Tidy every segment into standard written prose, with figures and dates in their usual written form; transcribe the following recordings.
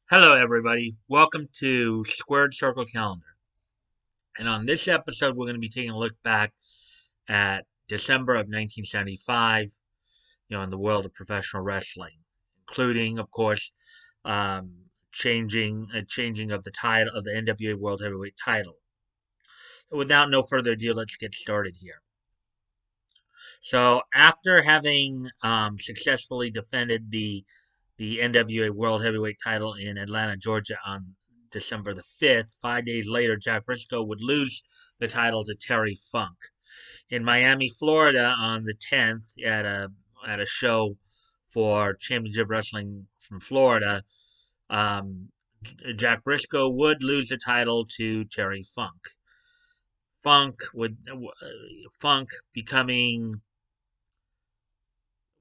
Hello, everybody. Welcome to Squared Circle Calendar. And on this episode, we're going to be taking a look back at December of 1975, in the world of professional wrestling, including, of course, changing of the title of the NWA World Heavyweight Title. Without no further ado, let's get started here. So, after having successfully defended the NWA World Heavyweight title in Atlanta, Georgia on December the 5th. 5 days later, Jack Briscoe would lose the title to Terry Funk. In Miami, Florida on the 10th at a show for Championship Wrestling from Florida, um, Jack Briscoe would lose the title to Terry Funk. Funk becoming,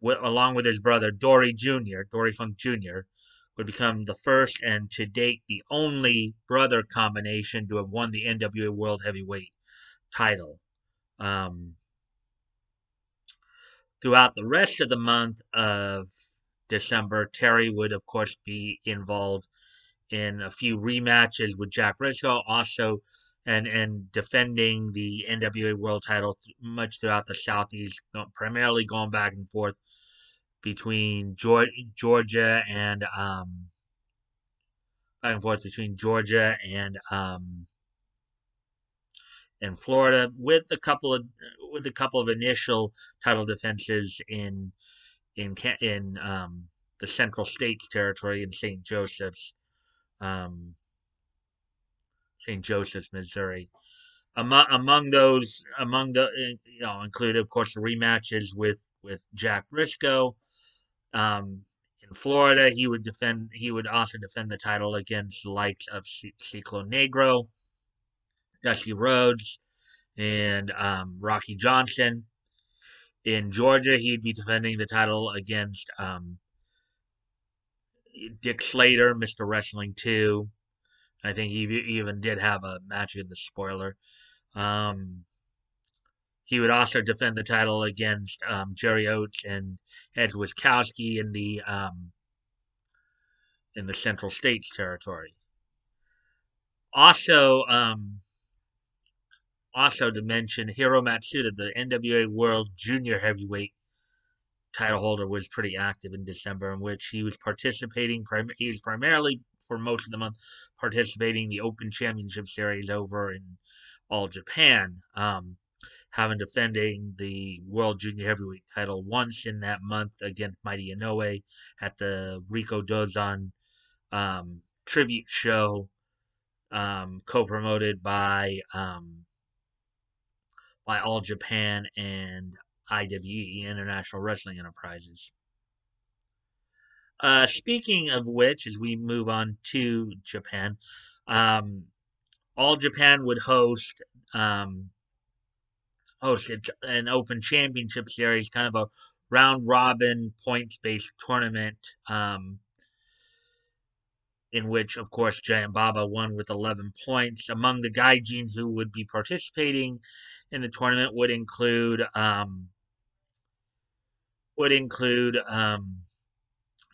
along with his brother Dory Funk Jr., would become the first and to date the only brother combination to have won the NWA World Heavyweight title. Um, Throughout the rest of the month of December, Terry would, of course, be involved in a few rematches with Jack Briscoe, also and defending the NWA World title much throughout the Southeast, primarily going between Georgia and back and forth between Georgia and Florida, with a couple of initial title defenses in the Central States territory in um, St. Joseph's, Missouri. Among the included, of course, the rematches with Jack Briscoe. In Florida, He would also defend the title against the likes of Ciclo Negro, Dusty Rhodes, and Rocky Johnson. In Georgia, he'd be defending the title against Dick Slater, Mr. Wrestling 2. I think he even did have a match in the spoiler. Um, he would also defend the title against Jerry Oates and Ed Wiskowski in the Central States territory. Also, also to mention, Hiro Matsuda, the NWA World Junior Heavyweight title holder, was pretty active in December, in which he was participating. He was primarily for most of the month participating in the Open Championship Series over in All Japan, having defending the World Junior Heavyweight title once in that month against Mighty Inoue at the Rico Dozan tribute show, co-promoted by All Japan and IWE, International Wrestling Enterprises. Speaking of which, as we move on to Japan, um, All Japan would host an Open Championship Series, kind of a round robin points based tournament, in which, of course, Giant Baba won with 11 points. Among the gaijin who would be participating in the tournament would include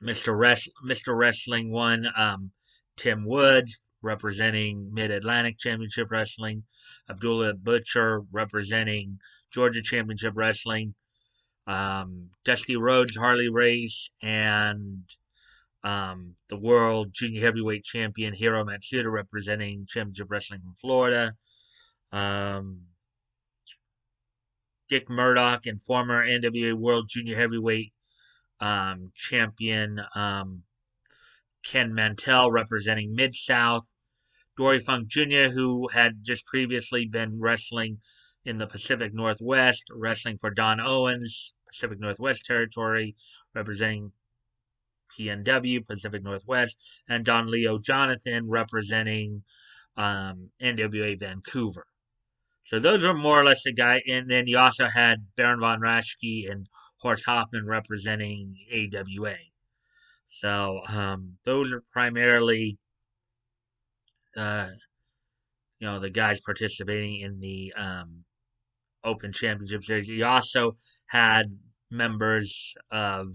Mr. Wrestling One, Tim Wood, representing Mid Atlantic Championship Wrestling, Abdullah Butcher, representing Georgia Championship Wrestling, Dusty Rhodes, Harley Race, and the World Junior Heavyweight Champion Hiro Matsuda, representing Championship Wrestling from Florida. Um, Dick Murdoch and former NWA World Junior Heavyweight champion Ken Mantell, representing Mid South. Dory Funk Jr., who had just previously been wrestling in the Pacific Northwest, wrestling for Don Owens, Pacific Northwest Territory, representing PNW, Pacific Northwest, and Don Leo Jonathan, representing NWA Vancouver. So those are more or less the guy. And then you also had Baron von Raschke and Horst Hoffman representing AWA. So those are primarily uh, the guys participating in the Open Championship Series. You also had members of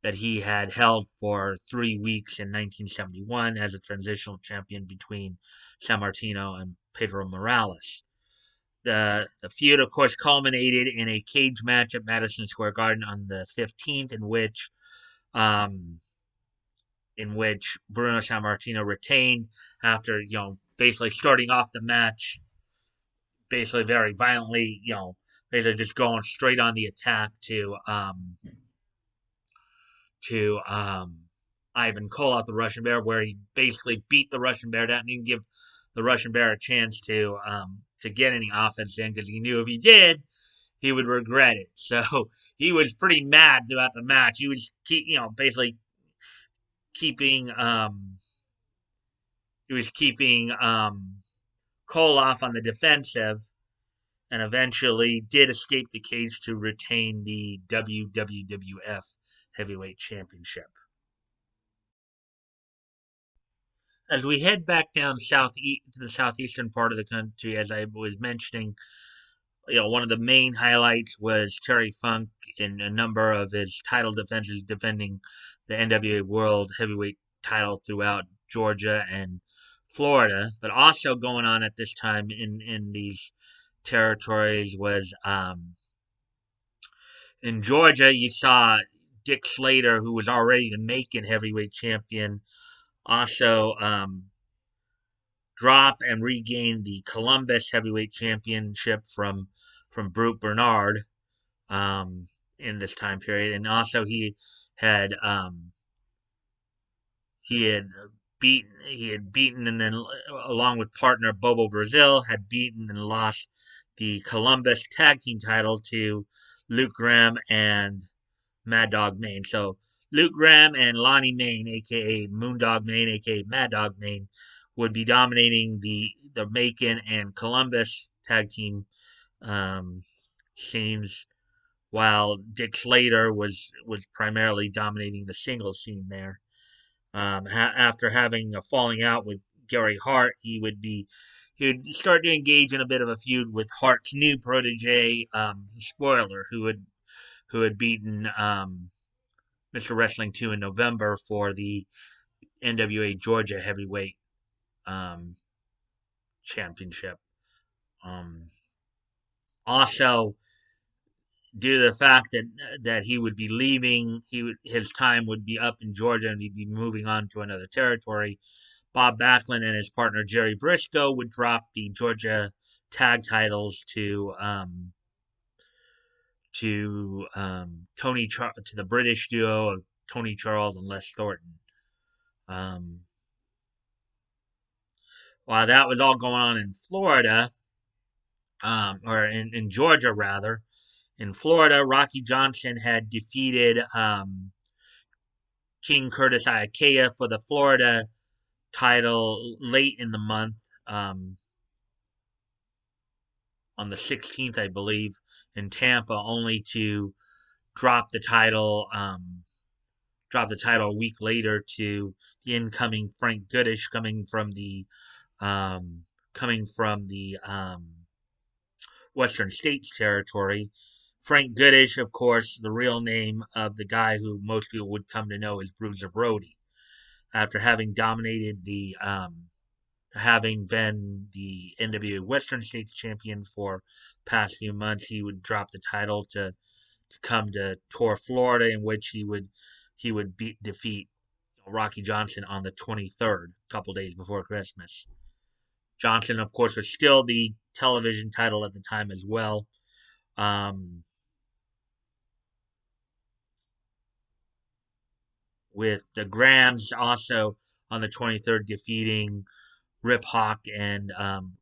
that he had held for 3 weeks in 1971 as a transitional champion between Sammartino and Pedro Morales. The feud, of course, culminated in a cage match at Madison Square Garden on the 15th, um, in which Bruno Sammartino retained after basically starting off the match basically very violently, basically just going straight on the attack to Ivan Koloff, the Russian Bear, where he basically beat the Russian Bear down and didn't give the Russian Bear a chance to get any offense in, because he knew if he did, he would regret it. So he was pretty mad throughout the match. He was basically keeping Koloff on the defensive, and eventually did escape the cage to retain the WWF Heavyweight Championship. As we head back down to the southeastern part of the country, as I was mentioning, one of the main highlights was Terry Funk in a number of his title defenses, defending the NWA World Heavyweight title throughout Georgia and Florida. But also going on at this time in these territories was in Georgia, you saw Dick Slater, who was already the Macon heavyweight champion, also drop and regain the Columbus heavyweight championship from Brute Bernard in this time period, and also had he had beaten and then along with partner Bobo Brazil had beaten and lost the Columbus tag team title to Luke Graham and Mad Dog Mane. So Luke Graham and Lonnie Main, aka Moondog Mane, aka Mad Dog Mane, would be dominating the Macon and Columbus tag team scenes, while Dick Slater was primarily dominating the singles scene there. After having a falling out with Gary Hart, he would start to engage in a bit of a feud with Hart's new protege, Spoiler, who had beaten Mr. Wrestling 2 in November for the NWA Georgia Heavyweight Championship. Also, due to the fact that he would be leaving, his time would be up in Georgia and he'd be moving on to another territory, Bob Backlund and his partner Jerry Briscoe would drop the Georgia tag titles to the British duo of Tony Charles and Les Thornton. While that was all going on in Florida, or in Georgia rather, in Florida, Rocky Johnson had defeated King Curtis Iaukea for the Florida title late in the month, on the 16th, I believe, in Tampa, only to drop the title a week later to the incoming Frank Goodish, coming from the Western States territory. Frank Goodish, of course, the real name of the guy who most people would come to know as Bruiser Brody. After having dominated having been the NWA Western States champion for past few months, he would drop the title to come to tour Florida, in which he would defeat Rocky Johnson on the 23rd, a couple days before Christmas. Johnson, of course, was still the television title at the time as well. With the Grahams also on the 23rd defeating Rip Hawk and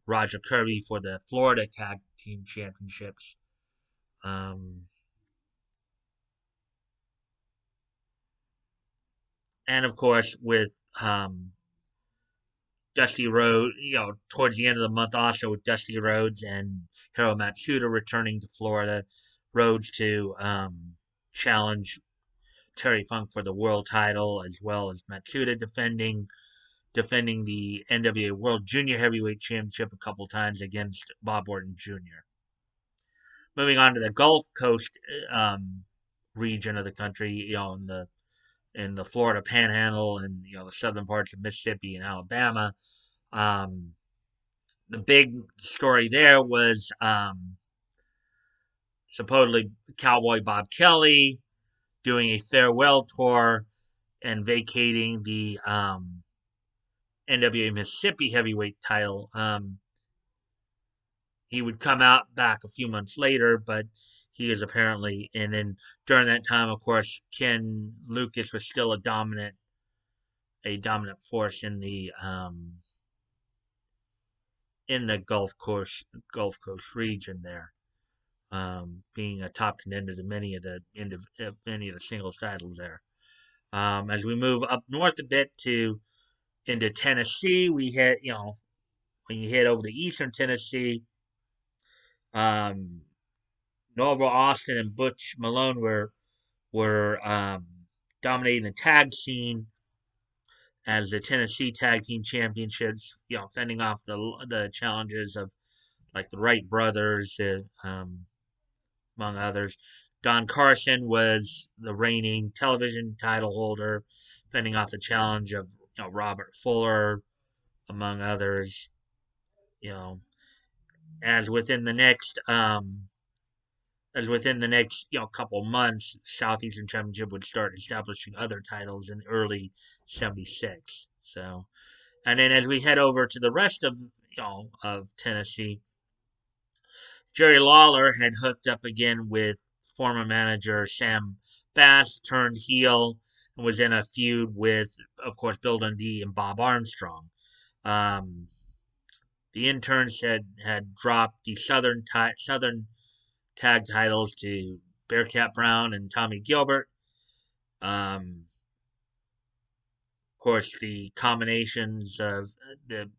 Roger Kirby for the Florida Tag Team Championships. And of course, with Dusty Rhodes, towards the end of the month, also with Dusty Rhodes and Hiro Matsuda returning to Florida, Rhodes to challenge Terry Funk for the world title, as well as Matsuda defending the NWA World Junior Heavyweight Championship a couple times against Bob Orton Jr. Moving on to the Gulf Coast region of the country, in the in the Florida Panhandle and the southern parts of Mississippi and Alabama. Um, the big story there was supposedly Cowboy Bob Kelly doing a farewell tour and vacating the NWA Mississippi heavyweight title. He would come out back a few months later, but he is apparently, and then during that time, of course, Ken Lucas was still a dominant force in the Gulf Coast region there, being a top contender to many of the singles titles there. As we move up north a bit into Tennessee, we hit when you head over to Eastern Tennessee, um, Norval Austin and Butch Malone were dominating the tag scene as the Tennessee Tag Team Championships, fending off the challenges of like the Wright brothers, among others. Don Carson was the reigning television title holder, fending off the challenge of Robert Fuller, among others. You know, as within the next couple months, Southeastern Championship would start establishing other titles in early '76. So, and then as we head over to the rest of Tennessee, Jerry Lawler had hooked up again with former manager Sam Bass, turned heel, and was in a feud with, of course, Bill Dundee and Bob Armstrong. Um, the interns had dropped the Southern tag titles to Bearcat Brown and Tommy Gilbert. Of course, the combinations of the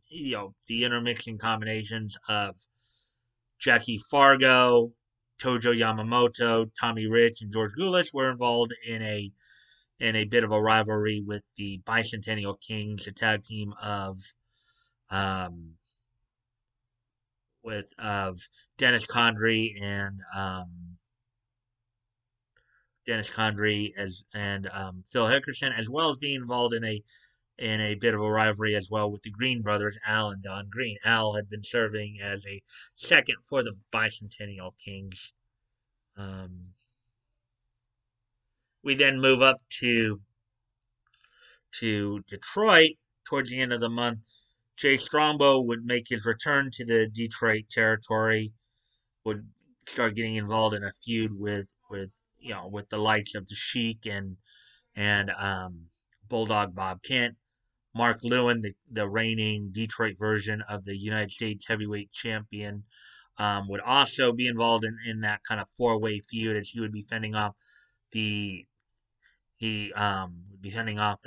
intermixing combinations of Jackie Fargo, Tojo Yamamoto, Tommy Rich, and George Gulas were involved in a bit of a rivalry with the Bicentennial Kings, a tag team um, of Dennis Condrey and Phil Hickerson, as well as being involved in a bit of a rivalry as well with the Green brothers, Al and Don Green. Al had been serving as a second for the Bicentennial Kings. We then move up to Detroit towards the end of the month. Jay Strongbow would make his return to the Detroit territory, would start getting involved in a feud with the likes of the Sheik and Bulldog Bob Kent. Mark Lewin, the reigning Detroit version of the United States heavyweight champion, would also be involved in that kind of four-way feud, as he would be fending off the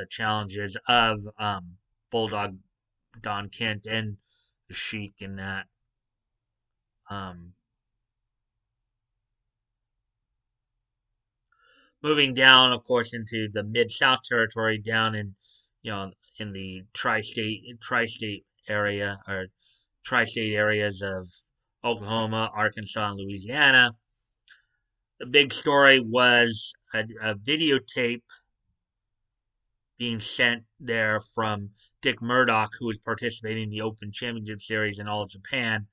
challenges of Bulldog Don Kent and the Sheik in that. Moving down, of course, into the Mid South territory, down in the tri-state area, or tri-state areas of Oklahoma, Arkansas, and Louisiana. The big story was a videotape being sent there from Dick Murdoch, who was participating in the Open Championship Series in All Japan,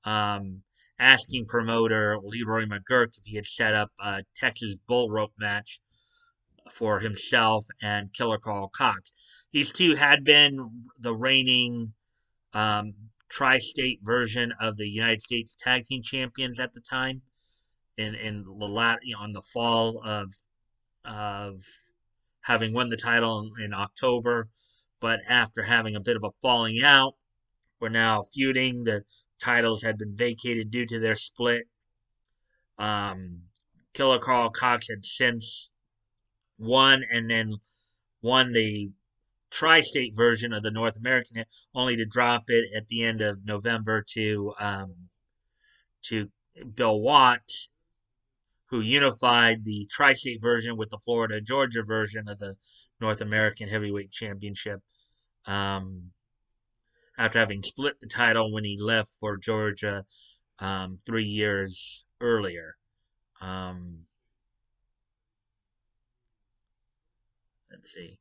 asking promoter Leroy McGuirk if he had set up a Texas bull rope match for himself and Killer Carl Cox. These two had been the reigning tri-state version of the United States Tag Team Champions at the time. In the fall of having won the title in October, but after having a bit of a falling out, were now feuding. The titles had been vacated due to their split. Killer Carl Cox had since won, and then won the tri-state version of the North American, only to drop it at the end of November to Bill Watts, who unified the tri-state version with the Florida Georgia version of the North American Heavyweight Championship. After having split the title when he left for Georgia 3 years earlier. see.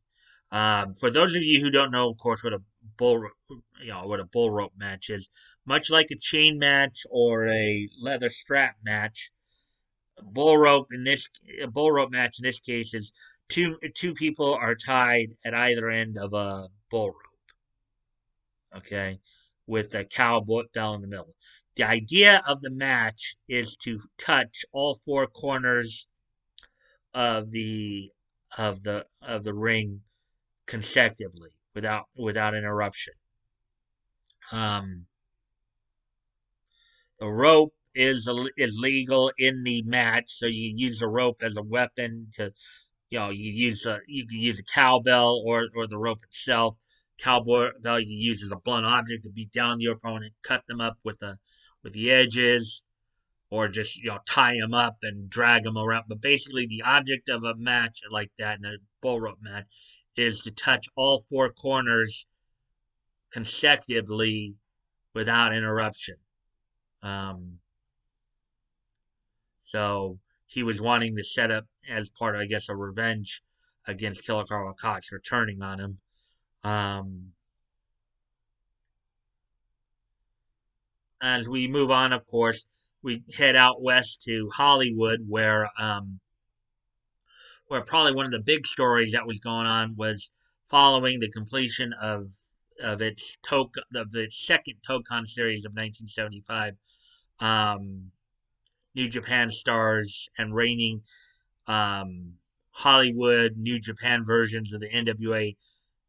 For those of you who don't know, of course, bull, what a bull rope match is, much like a chain match or a leather strap match, a bull rope match in this case is two people are tied at either end of a bull rope, okay, with a cowbell in the middle. The idea of the match is to touch all four corners of the ring consecutively without interruption. Um, the rope is legal in the match, so you use the rope as a weapon to, you can use a cowbell or the rope itself. Cowbell you use as a blunt object to beat down the opponent, cut them up with the edges, or just tie them up and drag them around. But basically, the object of a match like that in a bull rope match is to touch all four corners consecutively without interruption. Um, so he was wanting to set up as part of, I guess, a revenge against Killer Carl Cox for turning on him. As we move on, of course, we head out west to Hollywood, where probably one of the big stories that was going on was following the completion of its second Tokon series of 1975. New Japan stars and reigning Hollywood New Japan versions of the NWA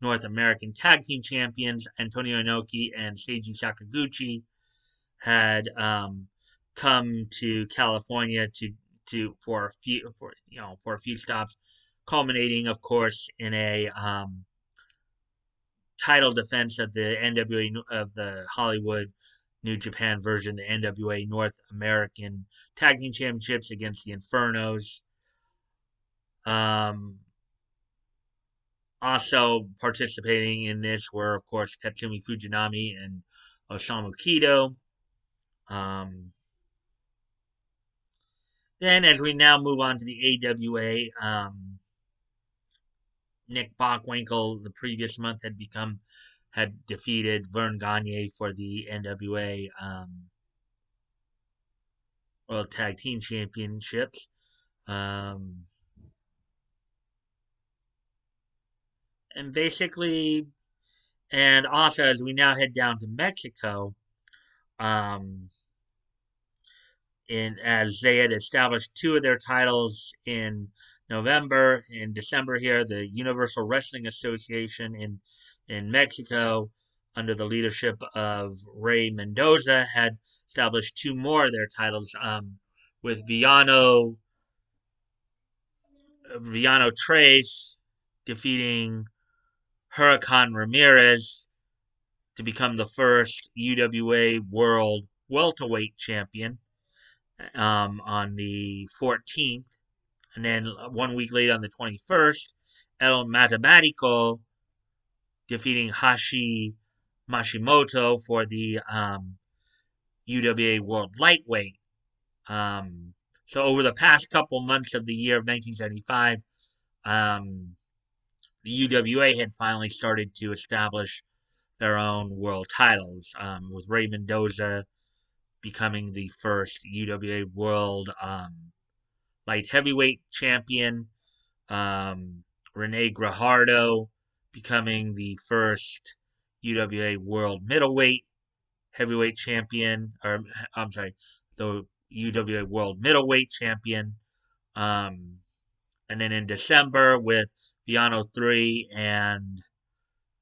North American Tag Team Champions Antonio Inoki and Seiji Sakaguchi had come to California for a few stops, culminating, of course, in a title defense of the NWA of the Hollywood New Japan version, the NWA North American Tag Team Championships against the Infernos. Also participating in this were, of course, Tatsumi Fujinami and Osamu Kido. Then, as we now move on to the AWA, Nick Bockwinkel the previous month had defeated Vern Gagne for the NWA World Tag Team Championships. And basically, and also as we now head down to Mexico, as they had established two of their titles in November and December here, the Universal Wrestling Association in Mexico, under the leadership of Rey Mendoza, had established two more of their titles, with Villano Tres defeating Huracan Ramirez to become the first UWA World Welterweight Champion on the 14th. And then 1 week later, on the 21st, El Matematico defeating Hashi Mashimoto for the UWA World Lightweight. So over the past couple months of the year of 1975, the UWA had finally started to establish their own world titles, with Rey Mendoza becoming the first UWA World Light Heavyweight Champion, Rene Grijaldo becoming the first UWA World Middleweight Heavyweight Champion, or I'm sorry, the UWA World Middleweight Champion. And then in December, with Villano 3 and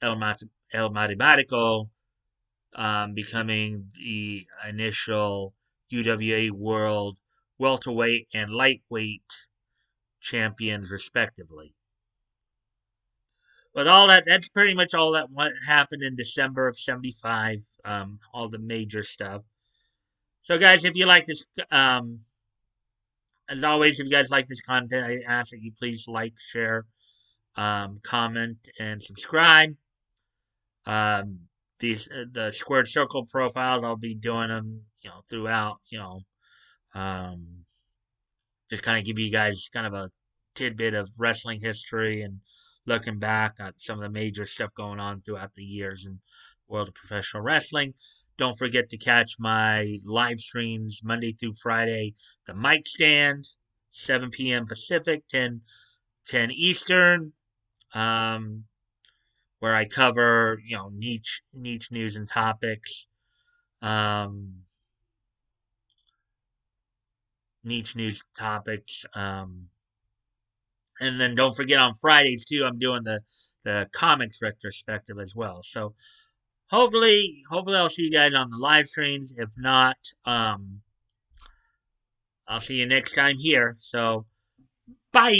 El Matematico becoming the initial UWA World Welterweight and Lightweight champions, respectively. But that's pretty much all that what happened in December of 75, all the major stuff. So, guys, if you like this, as always, if you guys like this content, I ask that you please like, share, comment, and subscribe. The squared circle profiles, I'll be doing them, throughout, just kind of give you guys kind of a tidbit of wrestling history and looking back at some of the major stuff going on throughout the years in the world of professional wrestling. Don't forget to catch my live streams Monday through Friday. The Mic Stand, 7 p.m. Pacific, 10 Eastern, where I cover niche news and topics. Niche news topics. And then don't forget on Fridays too, I'm doing the comics retrospective as well. So hopefully I'll see you guys on the live streams. If not, I'll see you next time here. So bye.